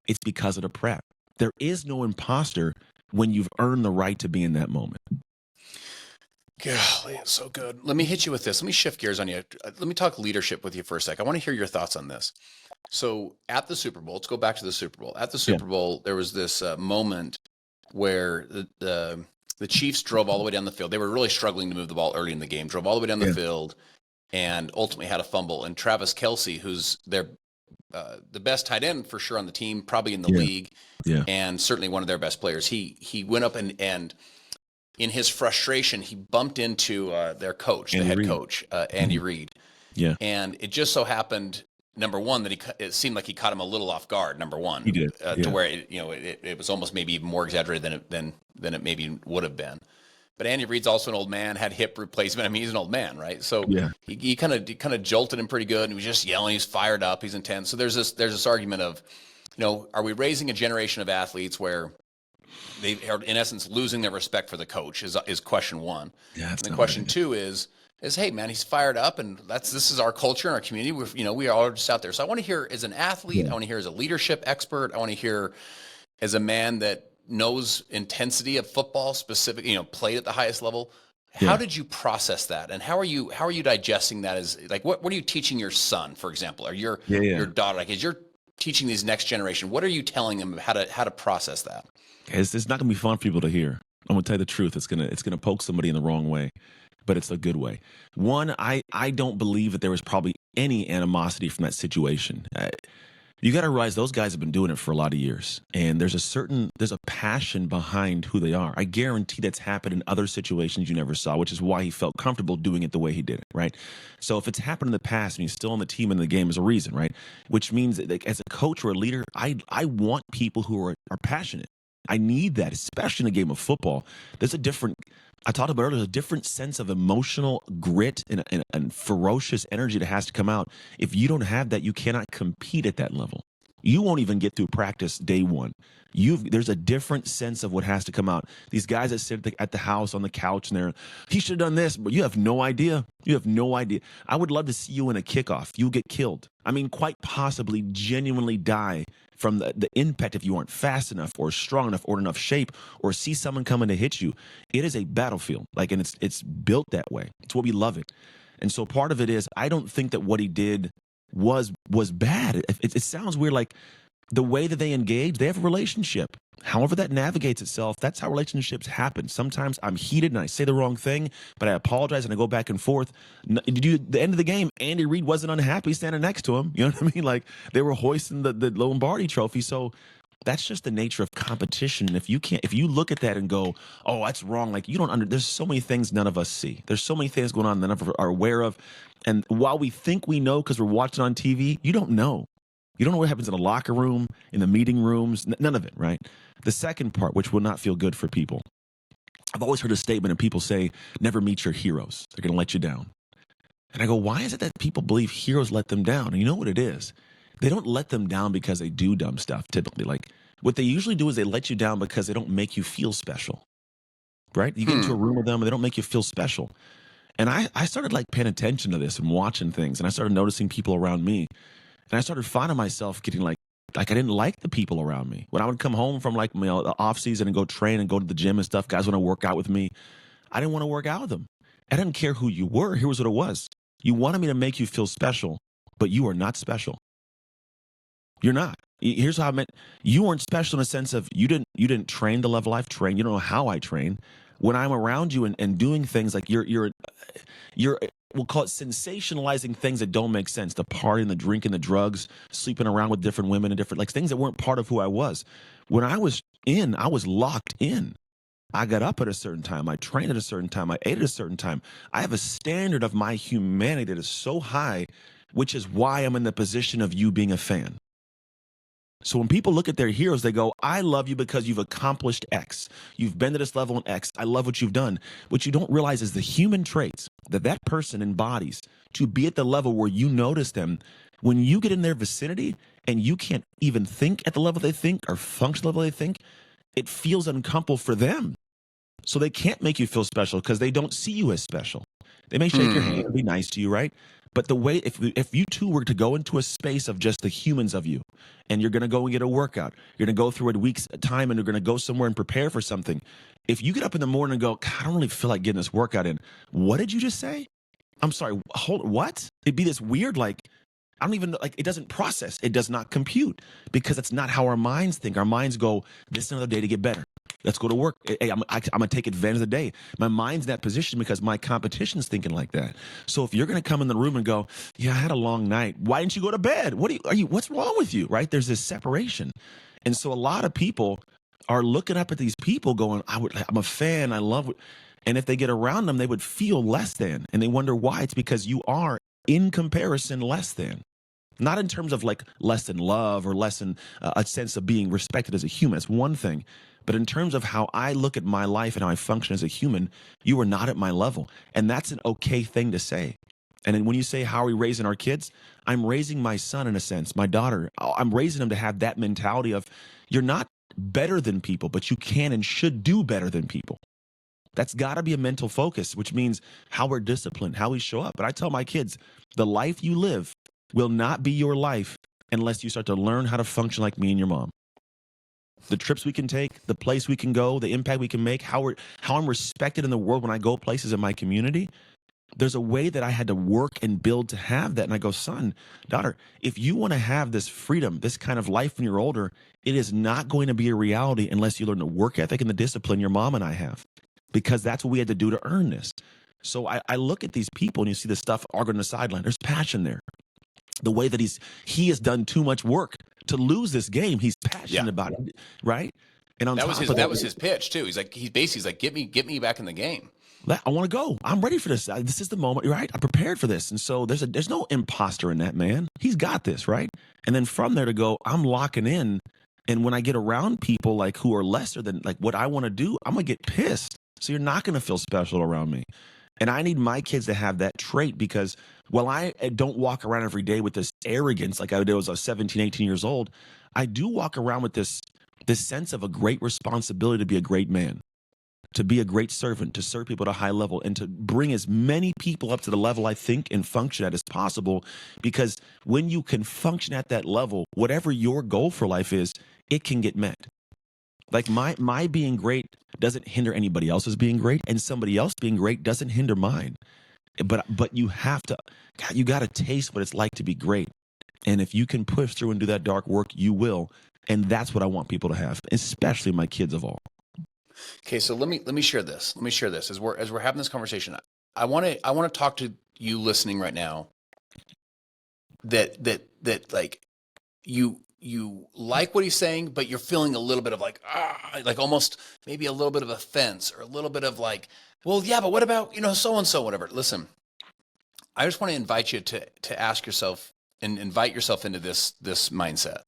It's because of the prep. There is no imposter when you've earned the right to be in that moment. Golly, it's so good. Let me hit you with this. Let me shift gears on you. Let me talk leadership with you for a sec. I want to hear your thoughts on this. So at the Super Bowl, let's go back to the Super Bowl. At the Super Bowl, there was this moment where the Chiefs drove all the way down the field. They were really struggling to move the ball early in the game, drove all the way down the field, and ultimately had a fumble. And Travis Kelce, who's their the best tight end for sure on the team, probably in the league, and certainly one of their best players, he went up and in his frustration, he bumped into their coach, the head coach, Andy Reid. Yeah. And it just so happened, number one, that it seemed like he caught him a little off guard. Number one, he did, to where it was almost maybe even more exaggerated than it maybe would have been. But Andy Reid's also an old man, had hip replacement. I mean, he's an old man, right? So he kind of jolted him pretty good, and he was just yelling. He's fired up. He's intense. So there's this argument of, are we raising a generation of athletes where they are in essence losing their respect for the coach? Is question one. Yeah, and then question two is hey man, he's fired up, and this is our culture and our community. We are all just out there. So I want to hear as an athlete, I want to hear as a leadership expert, I want to hear as a man that knows intensity of football, specific, played at the highest level. How did you process that, and how are you digesting that? As like, what are you teaching your son, for example, or your daughter? Like, as you're teaching these next generation, what are you telling them how to process that? It's not going to be fun for people to hear. I'm going to tell you the truth. It's going to poke somebody in the wrong way, but it's a good way. One, I don't believe that there was probably any animosity from that situation. You got to realize those guys have been doing it for a lot of years, and there's a passion behind who they are. I guarantee that's happened in other situations you never saw, which is why he felt comfortable doing it the way he did it, right? So if it's happened in the past and he's still on the team and the game, is a reason, right? Which means that, like, as a coach or a leader, I want people who are passionate. I need that, especially in a game of football. I talked about earlier, there's a different sense of emotional grit and ferocious energy that has to come out. If you don't have that, you cannot compete at that level. You won't even get through practice day one. There's a different sense of what has to come out. These guys that sit at the house on the couch and he should have done this, but you have no idea. You have no idea. I would love to see you in a kickoff. You'll get killed. I mean, quite possibly genuinely die from the impact if you aren't fast enough or strong enough or in enough shape, or see someone coming to hit you. It is a battlefield, and it's built that way. It's what we love it. And so part of it is, I don't think that what he did was bad. It sounds weird, like the way that they engage, they have a relationship. However that navigates itself, that's how relationships happen. Sometimes I'm heated and I say the wrong thing, but I apologize and I go back and forth. The end of the game, Andy Reid wasn't unhappy standing next to him. You know what I mean? Like, they were hoisting the Lombardi trophy. So that's just the nature of competition. If you look at that and go, oh, that's wrong, like, there's so many things none of us see. There's so many things going on that none of us are aware of. And while we think we know because we're watching on TV, you don't know. You don't know what happens in the locker room, in the meeting rooms, none of it, right? The second part, which will not feel good for people. I've always heard a statement, and people say, never meet your heroes. They're going to let you down. And I go, why is it that people believe heroes let them down? And you know what it is? They don't let them down because they do dumb stuff, typically. Like, what they usually do is they let you down because they don't make you feel special, right? You get into a room with them and they don't make you feel special. And I started paying attention to this and watching things, and I started noticing people around me. And I started finding myself getting like I didn't like the people around me. When I would come home from the off season and go train and go to the gym and stuff, guys want to work out with me. I didn't want to work out with them. I didn't care who you were. Here was what it was. You wanted me to make you feel special, but you are not special. You're not. Here's how I meant. You weren't special in the sense of you didn't train the level I've trained. You don't know how I train. When I'm around you and doing things like you're we'll call it sensationalizing things that don't make sense. The partying, the drinking, the drugs, sleeping around with different women and different, things that weren't part of who I was. When I was locked in. I got up at a certain time. I trained at a certain time. I ate at a certain time. I have a standard of my humanity that is so high, which is why I'm in the position of you being a fan. So when people look at their heroes, they go, I love you because you've accomplished X. You've been to this level in X. I love what you've done. What you don't realize is the human traits that person embodies to be at the level where you notice them. When you get in their vicinity and you can't even think at the level they think or function level they think, it feels uncomfortable for them. So they can't make you feel special because they don't see you as special. They may shake your hand and be nice to you, right? But the way, if you two were to go into a space of just the humans of you, and you're going to go and get a workout, you're going to go through a week's time, and you're going to go somewhere and prepare for something. If you get up in the morning and go, God, I don't really feel like getting this workout in. What did you just say? I'm sorry. Hold. What? It'd be this weird, like, I don't even like. It doesn't process. It does not compute because it's not how our minds think. Our minds go, this is another day to get better. Let's go to work. Hey, I'm gonna take advantage of the day. My mind's in that position because my competition's thinking like that. So if you're gonna come in the room and go, yeah, I had a long night. Why didn't you go to bed? What's wrong with you? Right? There's this separation, and so a lot of people are looking up at these people, going, I'm a fan. I love it. And if they get around them, they would feel less than, and they wonder why. It's because you are, in comparison, less than. Not in terms of like less than love or less than a sense of being respected as a human. It's one thing. But in terms of how I look at my life and how I function as a human, you are not at my level. And that's an okay thing to say. And then when you say, how are we raising our kids? I'm raising my son in a sense, my daughter. I'm raising them to have that mentality of, you're not better than people, but you can and should do better than people. That's got to be a mental focus, which means how we're disciplined, how we show up. But I tell my kids, the life you live will not be your life unless you start to learn how to function like me and your mom. The trips we can take, the place we can go, the impact we can make, how I'm respected in the world when I go places in my community. There's a way that I had to work and build to have that. And I go, son, daughter, if you want to have this freedom, this kind of life when you're older, it is not going to be a reality unless you learn the work ethic and the discipline your mom and I have, because that's what we had to do to earn this. So I look at these people and you see the stuff arguing on the sideline. There's passion there. The way that he has done too much work to lose this game. He's passionate about it, right? And on that was top his his pitch too. He's basically like, get me back in the game. I want to go. I'm ready for this. This is the moment, right? I'm prepared for this. And so there's no imposter in that man. He's got this, right? And then from there to go, I'm locking in. And when I get around people like who are lesser than like what I want to do, I'm gonna get pissed. So you're not gonna feel special around me. And I need my kids to have that trait, because while I don't walk around every day with this arrogance like I did when I was 17, 18 years old, I do walk around with this sense of a great responsibility to be a great man, to be a great servant, to serve people at a high level, and to bring as many people up to the level I think and function at as possible. Because when you can function at that level, whatever your goal for life is, it can get met. Like my being great doesn't hinder anybody else's being great, and somebody else being great doesn't hinder mine. But you have to, God, you got to taste what it's like to be great. And if you can push through and do that dark work, you will. And that's what I want people to have, especially my kids of all. Okay, so let me share this. Let me share this as we're having this conversation. I want to talk to you listening right now. That like you like what he's saying, but you're feeling a little bit of like almost maybe a little bit of offense, or a little bit of like, well, yeah, but what about, so and so, whatever. Listen, I just want to invite you to ask yourself and invite yourself into this mindset.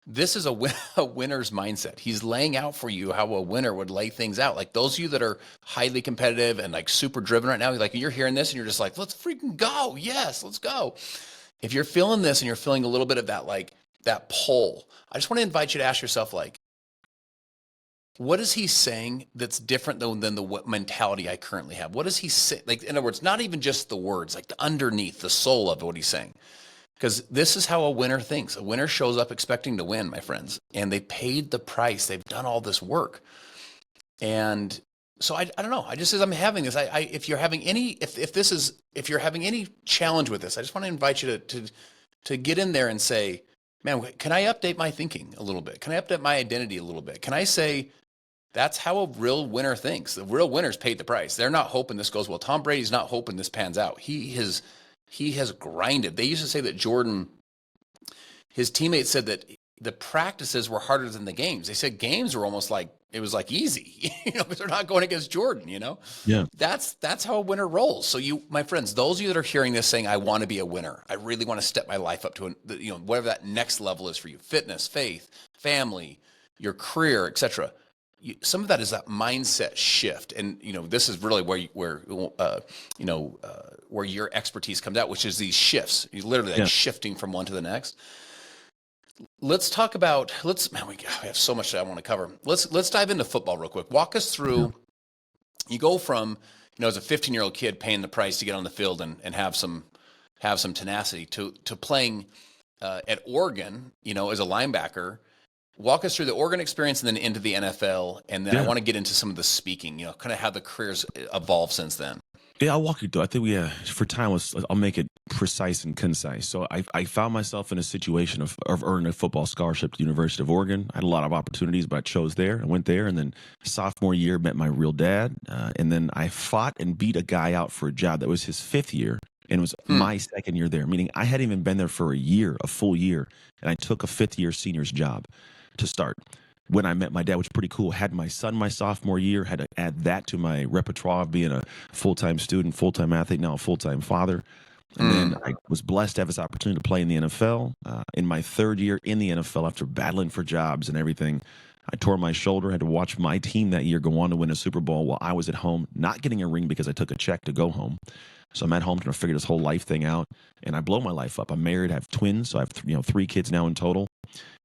This is a winner's mindset. He's laying out for you how a winner would lay things out. Like those of you that are highly competitive and like super driven right now, like you're hearing this and you're just like, let's freaking go. Yes, let's go. If you're feeling this and you're feeling a little bit of that, like that pull, I just want to invite you to ask yourself, like, what is he saying that's different than the mentality I currently have? What does he say? Like, in other words, not even just the words, like the underneath, the soul of what he's saying. Because this is how a winner thinks. A winner shows up expecting to win, my friends, and they paid the price. They've done all this work. And so I don't know. I just, as I'm having this, if you're having any challenge with this, I just want to invite you to get in there and say, man, can I update my thinking a little bit? Can I update my identity a little bit? Can I say, that's how a real winner thinks? The real winners paid the price. They're not hoping this goes well. Tom Brady's not hoping this pans out. He has grinded. They used to say that Jordan, his teammates said that the practices were harder than the games. They said games were almost like, it was like easy, because they're not going against Jordan, Yeah. That's how a winner rolls. So my friends, those of you that are hearing this saying, I want to be a winner. I really want to step my life up to, whatever that next level is for you, fitness, faith, family, your career, etc. Some of that is that mindset shift. And, this is really where your expertise comes out, which is these shifts. You literally like shifting from one to the next. Let's talk about, man, we have so much that I want to cover. Let's dive into football real quick. Walk us through, you go from, as a 15-year-old kid paying the price to get on the field and have some have some tenacity to playing at Oregon, as a linebacker. Walk us through the Oregon experience and then into the NFL. And then I Yeah. want to get into some of the speaking, kind of how the careers evolved since then. Yeah, I'll walk you through. I think for time, I'll make it precise and concise. So I found myself in a situation of earning a football scholarship to the University of Oregon. I had a lot of opportunities, but I chose there. I went there, and then sophomore year met my real dad, and then I fought and beat a guy out for a job that was his fifth year, and it was my second year there. Meaning I hadn't even been there for a full year, and I took a fifth year senior's job to start. When I met my dad, which was pretty cool, had my son my sophomore year, had to add that to my repertoire of being a full-time student, full-time athlete, now a full-time father. And then I was blessed to have this opportunity to play in the NFL. In my third year in the NFL, after battling for jobs and everything, I tore my shoulder, had to watch my team that year go on to win a Super Bowl while I was at home, not getting a ring because I took a check to go home. So I'm at home trying to figure this whole life thing out, and I blow my life up. I'm married, I have twins, so I have three kids now in total.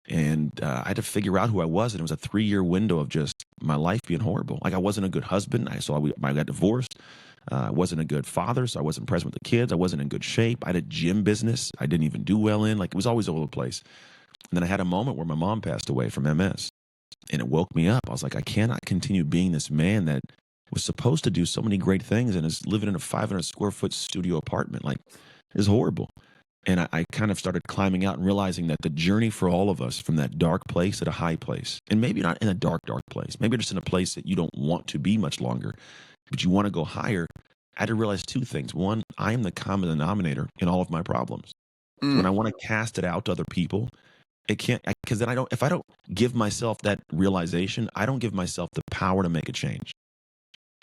And I had to figure out who I was, and it was a 3-year window of just my life being horrible. Like I wasn't a good husband. I got divorced. I wasn't a good father, so I wasn't present with the kids. I wasn't in good shape. I had a gym business I didn't even do well in. Like it was always all over the place. And then I had a moment where my mom passed away from MS, and it woke me up. I was like, I cannot continue being this man that was supposed to do so many great things and is living in a 500 square foot studio apartment. Like it's horrible. And I kind of started climbing out and realizing that the journey for all of us from that dark place to a high place, and maybe not in a dark, dark place, maybe just in a place that you don't want to be much longer, but you want to go higher. I had to realize two things. One, I am the common denominator in all of my problems. So when I want to cast it out to other people, it can't, because then if I don't give myself that realization, I don't give myself the power to make a change.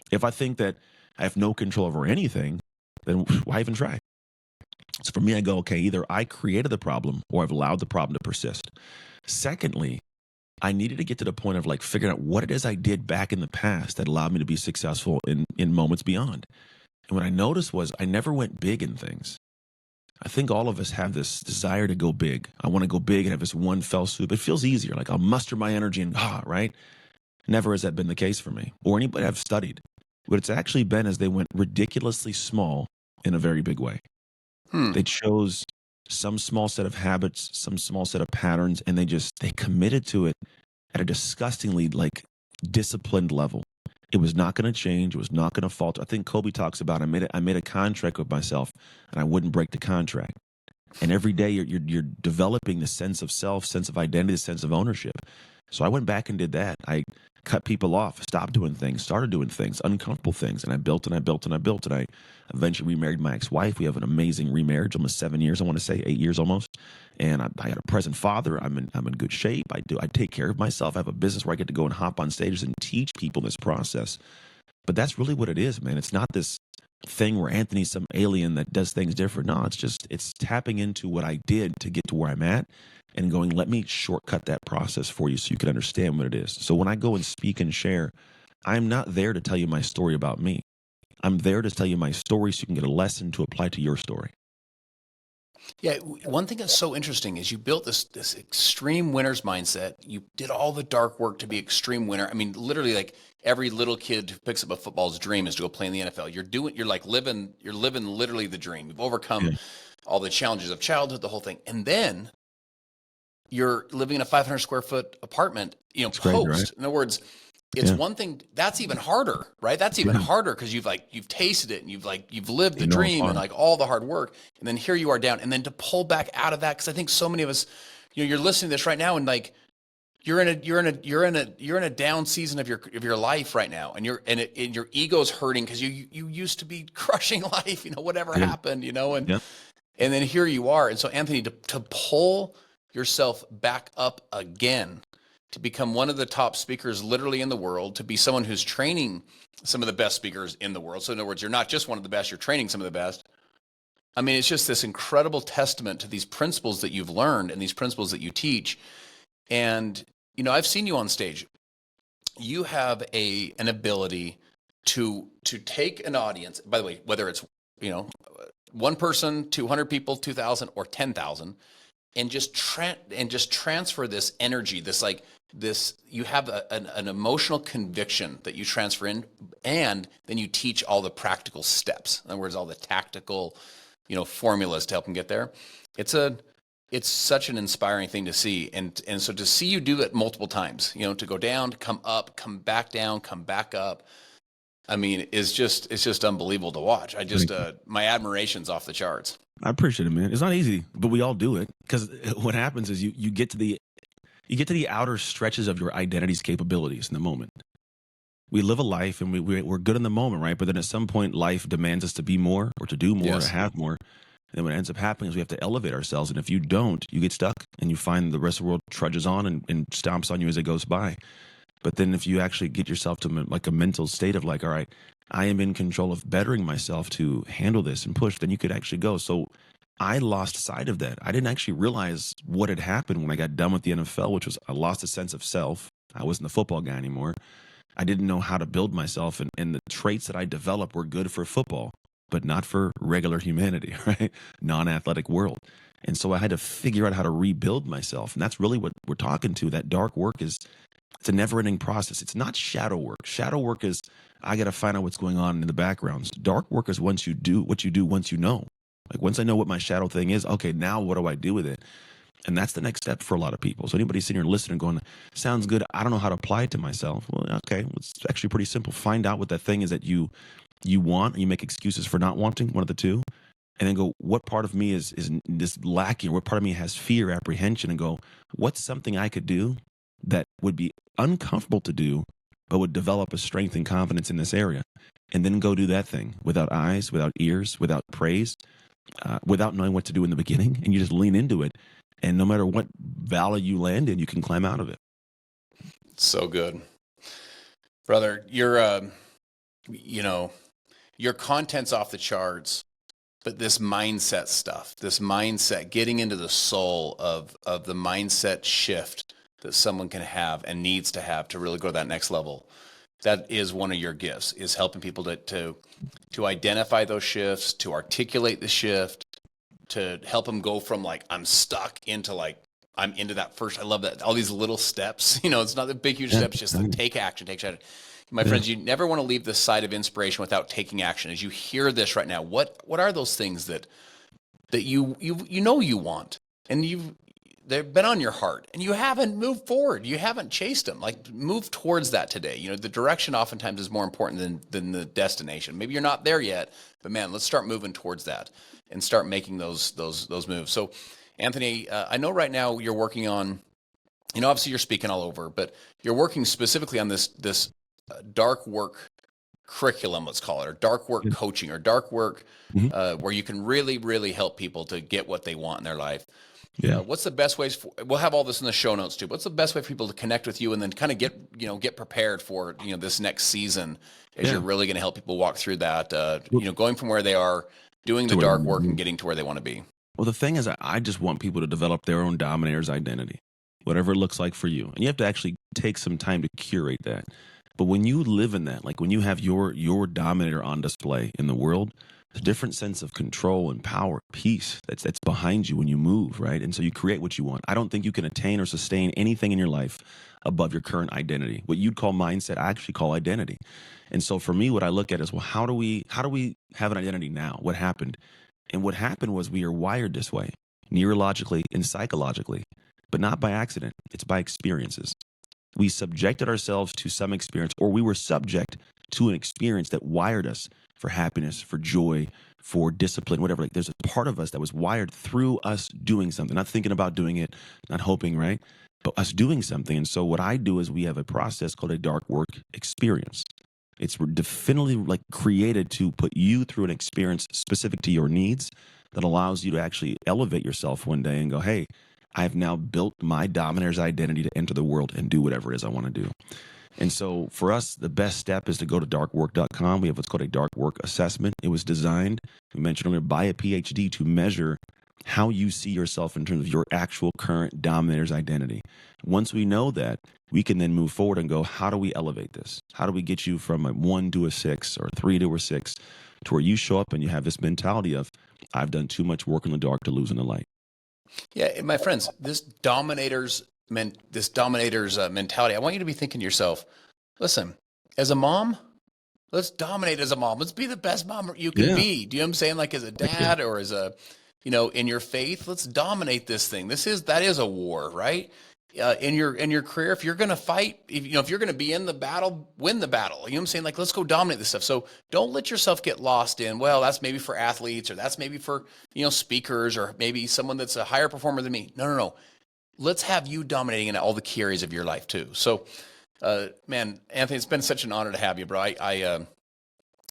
If I think that I have no control over anything, then why even try? So for me, I go, okay, either I created the problem or I've allowed the problem to persist. Secondly, I needed to get to the point of like figuring out what it is I did back in the past that allowed me to be successful in moments beyond. And what I noticed was I never went big in things. I think all of us have this desire to go big. I want to go big and have this one fell swoop. It feels easier. Like I'll muster my energy and right? Never has that been the case for me or anybody I've studied. What it's actually been is they went ridiculously small in a very big way. They chose some small set of habits, some small set of patterns, and they committed to it at a disgustingly like disciplined level. It was not going to change. It was not going to falter. I think Kobe talks about I made a contract with myself, and I wouldn't break the contract. And every day you're developing the sense of self, sense of identity, the sense of ownership. So I went back and did that. I cut people off, stopped doing things, started doing things, uncomfortable things, and I built and I built and I built. And I eventually remarried my ex-wife. We have an amazing remarriage, almost 7 years. I want to say 8 years almost. And I got a present father. I'm in good shape. I take care of myself. I have a business where I get to go and hop on stages and teach people this process. But that's really what it is, man. It's not this thing where Anthony's some alien that does things different. No, it's tapping into what I did to get to where I'm at and going, let me shortcut that process for you so you can understand what it is. So when I go and speak and share, I'm not there to tell you my story about me. I'm there to tell you my story so you can get a lesson to apply to your story. Yeah, one thing that's so interesting is you built this extreme winner's mindset. You did all the dark work to be extreme winner. I mean, literally, like every little kid who picks up a football's dream is to go play in the NFL. You're living literally the dream. You've overcome all the challenges of childhood, the whole thing, and then you're living in a 500 square foot apartment. Post. Crazy, right? In other words, it's one thing that's even harder, right? That's even harder because you've tasted it and you've lived the dream and like all the hard work, and then here you are down, and then to pull back out of that, because I think so many of us, you're listening to this right now, and like you're in a down season of your life right now, and your ego's hurting because you used to be crushing life, whatever happened, and then here you are, and so Anthony, to pull yourself back up again, to become one of the top speakers literally in the world, to be someone who's training some of the best speakers in the world. So in other words, you're not just one of the best, you're training some of the best. I mean, it's just this incredible testament to these principles that you've learned and these principles that you teach. And, I've seen you on stage. You have an ability to take an audience, by the way, whether it's, one person, 200 people, 2,000 or 10,000, and just transfer this energy, you have an emotional conviction that you transfer in, and then you teach all the practical steps. In other words, all the tactical formulas to help them get there. It's such an inspiring thing to see. And so to see you do it multiple times, to go down, to come up, come back down, come back up. I mean, it's just unbelievable to watch. My admiration's off the charts. I appreciate it, man. It's not easy, but we all do it, because what happens is you get to the outer stretches of your identity's capabilities in the moment. We live a life and we're good in the moment, right? But then at some point, life demands us to be more or to do more or to have more. And then what ends up happening is we have to elevate ourselves. And if you don't, you get stuck and you find the rest of the world trudges on and stomps on you as it goes by. But then if you actually get yourself to like a mental state of like, all right, I am in control of bettering myself to handle this and push, then you could actually go. So I lost sight of that. I didn't actually realize what had happened when I got done with the NFL, which was I lost a sense of self. I wasn't the football guy anymore. I didn't know how to build myself, and the traits that I developed were good for football, but not for regular humanity, right? Non-athletic world. And so I had to figure out how to rebuild myself. And that's really what we're talking to. That dark work it's a never-ending process. It's not shadow work. Shadow work is, I got to find out what's going on in the backgrounds. Dark work is once you do what you do once you know. Like once I know what my shadow thing is, okay, now what do I do with it? And that's the next step for a lot of people. So anybody sitting here listening going, sounds good, I don't know how to apply it to myself. Well, okay, it's actually pretty simple. Find out what that thing is that you want, and you make excuses for not wanting, one of the two. And then go, what part of me is this lacking? What part of me has fear, apprehension? And go, what's something I could do that would be uncomfortable to do, but would develop a strength and confidence in this area? And then go do that thing without eyes, without ears, without praise, without knowing what to do in the beginning. And you just lean into it. And no matter what valley you land in, you can climb out of it. So good. Brother, your content's off the charts, but this mindset stuff, getting into the soul of the mindset shift that someone can have and needs to have to really go to that next level. That is one of your gifts, is helping people to identify those shifts, to articulate the shift, to help them go from like, I'm stuck into like, I'm into that first. I love that. All these little steps, it's not the big, huge steps, just like take action. My friends, you never want to leave this side of inspiration without taking action. As you hear this right now, what are those things that you want, and they've been on your heart and you haven't moved forward. You haven't chased them. Like, move towards that today. The direction oftentimes is more important than the destination. Maybe you're not there yet, but man, let's start moving towards that and start making those moves. So Anthony, I know right now you're working on, obviously you're speaking all over, but you're working specifically on this dark work curriculum, let's call it, or dark work coaching, or dark work, where you can really, really help people to get what they want in their life. Yeah. What's the best ways we'll have all this in the show notes too. What's the best way for people to connect with you and then kind of get prepared for, this next season as you're really going to help people walk through that, going from where they are, doing the dark work and getting to where they want to be? Well, the thing is, I just want people to develop their own dominator's identity, whatever it looks like for you. And you have to actually take some time to curate that. But when you live in that, like when you have your dominator on display in the world, there's a different sense of control and power, peace that's behind you when you move, right? And so you create what you want. I don't think you can attain or sustain anything in your life above your current identity. What you'd call mindset, I actually call identity. And so for me, what I look at is, well, how do we have an identity now? What happened? And what happened was we are wired this way, neurologically and psychologically, but not by accident. It's by experiences. We subjected ourselves to some experience, or we were subject to an experience that wired us for happiness, for joy, for discipline, whatever. Like, there's a part of us that was wired through us doing something, not thinking about doing it, not hoping, right? But us doing something. And so what I do is we have a process called a dark work experience. It's definitely like created to put you through an experience specific to your needs that allows you to actually elevate yourself one day and go, hey, I've now built my dominator's identity to enter the world and do whatever it is I want to do. And so for us, the best step is to go to darkwork.com. We have what's called a dark work assessment. It was designed, we mentioned earlier, by a PhD to measure how you see yourself in terms of your actual current dominator's identity. Once we know that, we can then move forward and go, how do we elevate this? How do we get you from a 1 to a 6 or a 3 to a 6 to where you show up and you have this mentality of, I've done too much work in the dark to lose in the light. Yeah, my friends, this dominator's mentality, I want you to be thinking to yourself, listen, as a mom, Let's dominate as a mom. Let's be the best mom you can Yeah. be. Do you know what I'm saying? Like as a Heck yeah. dad or as a, in your faith, let's dominate this thing. That is a war, right? In your career, if you're going to fight, if you're going to be in the battle, win the battle. You know what I'm saying? Like, let's go dominate this stuff. So don't let yourself get lost in, well, that's maybe for athletes or that's maybe for, speakers or maybe someone that's a higher performer than me. No, no, no. Let's have you dominating in all the key areas of your life too. So, man, Anthony, it's been such an honor to have you, bro. I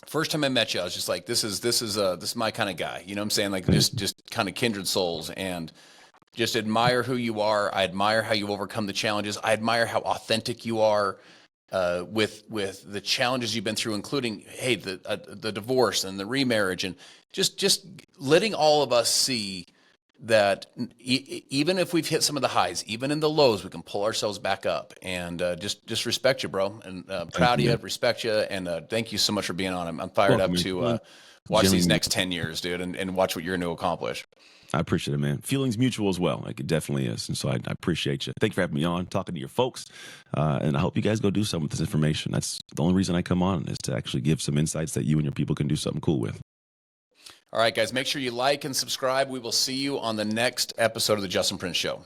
first time I met you, I was just like, this is my kind of guy. You know what I'm saying? Like just kind of kindred souls, and just admire who you are. I admire how you overcome the challenges. I admire how authentic you are with the challenges you've been through, including the divorce and the remarriage, and just letting all of us see that even if we've hit some of the highs, even in the lows, we can pull ourselves back up. And just respect you, bro, and Thank proud of you, you, man. respect you, and thank you so much for being on. I'm fired Welcome, up man. to watch these Feeling, next 10 years, dude, and watch what you're going to accomplish. I appreciate it, man. Feelings mutual as well. Like it definitely is. And so I appreciate you. Thank you for having me on, talking to your folks. And I hope you guys go do something with this information. That's the only reason I come on, is to actually give some insights that you and your people can do something cool with. All right, guys, make sure you like and subscribe. We will see you on the next episode of the Justin Prince Show.